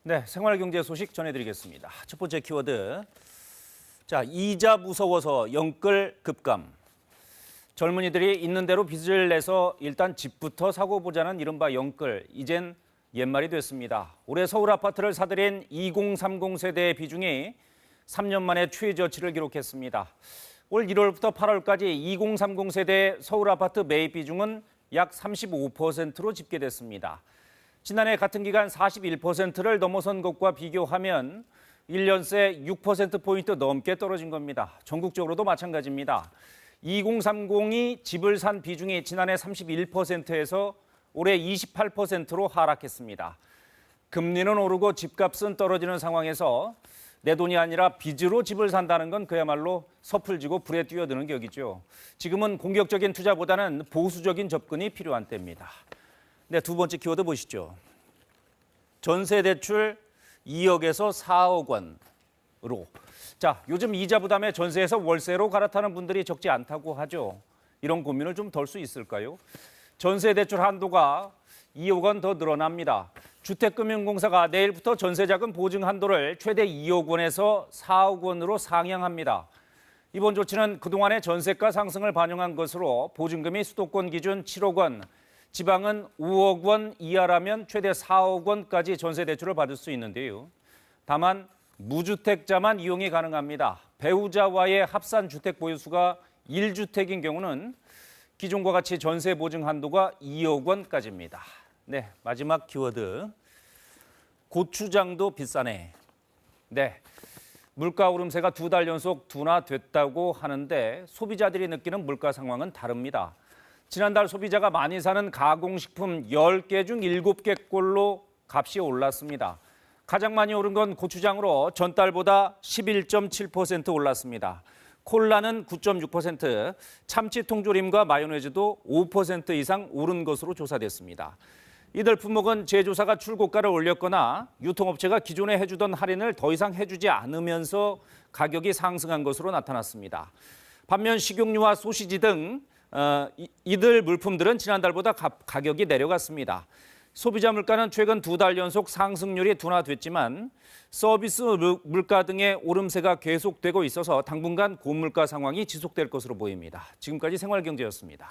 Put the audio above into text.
네, 생활경제 소식 전해드리겠습니다. 첫 번째 키워드. 자, 이자 무서워서 영끌 급감. 젊은이들이 있는 대로 빚을 내서 일단 집부터 사고 보자는 이른바 영끌. 이젠 옛말이 됐습니다. 올해 서울 아파트를 사들인 2030 세대의 비중이 3년 만에 최저치를 기록했습니다. 올 1월부터 8월까지 2030 세대의 서울 아파트 매입 비중은 약 35%로 집계됐습니다. 지난해 같은 기간 41%를 넘어선 것과 비교하면 1년 새 6%포인트 넘게 떨어진 겁니다. 전국적으로도 마찬가지입니다. 2030이 집을 산 비중이 지난해 31%에서 올해 28%로 하락했습니다. 금리는 오르고 집값은 떨어지는 상황에서 내 돈이 아니라 빚으로 집을 산다는 건 그야말로 섣불지고 불에 뛰어드는 격이죠. 지금은 공격적인 투자보다는 보수적인 접근이 필요한 때입니다. 네, 두 번째 키워드 보시죠. 전세 대출 2억에서 4억 원으로. 자, 요즘 이자 부담에 전세에서 월세로 갈아타는 분들이 적지 않다고 하죠. 이런 고민을 좀 덜 수 있을까요? 전세 대출 한도가 2억 원 더 늘어납니다. 주택금융공사가 내일부터 전세자금 보증 한도를 최대 2억 원에서 4억 원으로 상향합니다. 이번 조치는 그동안의 전세가 상승을 반영한 것으로 보증금이 수도권 기준 7억 원, 지방은 5억 원 이하라면 최대 4억 원까지 전세 대출을 받을 수 있는데요. 다만 무주택자만 이용이 가능합니다. 배우자와의 합산 주택 보유수가 1주택인 경우는 기존과 같이 전세 보증 한도가 2억 원까지입니다. 네, 마지막 키워드. 고추장도 비싸네. 네, 물가 오름세가 2달 연속 둔화됐다고 하는데 소비자들이 느끼는 물가 상황은 다릅니다. 지난달 소비자가 많이 사는 가공식품 10개 중 7개꼴로 값이 올랐습니다. 가장 많이 오른 건 고추장으로 전달보다 11.7% 올랐습니다. 콜라는 9.6%, 참치 통조림과 마요네즈도 5% 이상 오른 것으로 조사됐습니다. 이들 품목은 제조사가 출고가를 올렸거나 유통업체가 기존에 해주던 할인을 더 이상 해주지 않으면서 가격이 상승한 것으로 나타났습니다. 반면 식용유와 소시지 등 이들 물품들은 지난달보다 가격이 내려갔습니다. 소비자 물가는 최근 2달 연속 상승률이 둔화됐지만 서비스 물가 등의 오름세가 계속되고 있어서 당분간 고물가 상황이 지속될 것으로 보입니다. 지금까지 생활경제였습니다.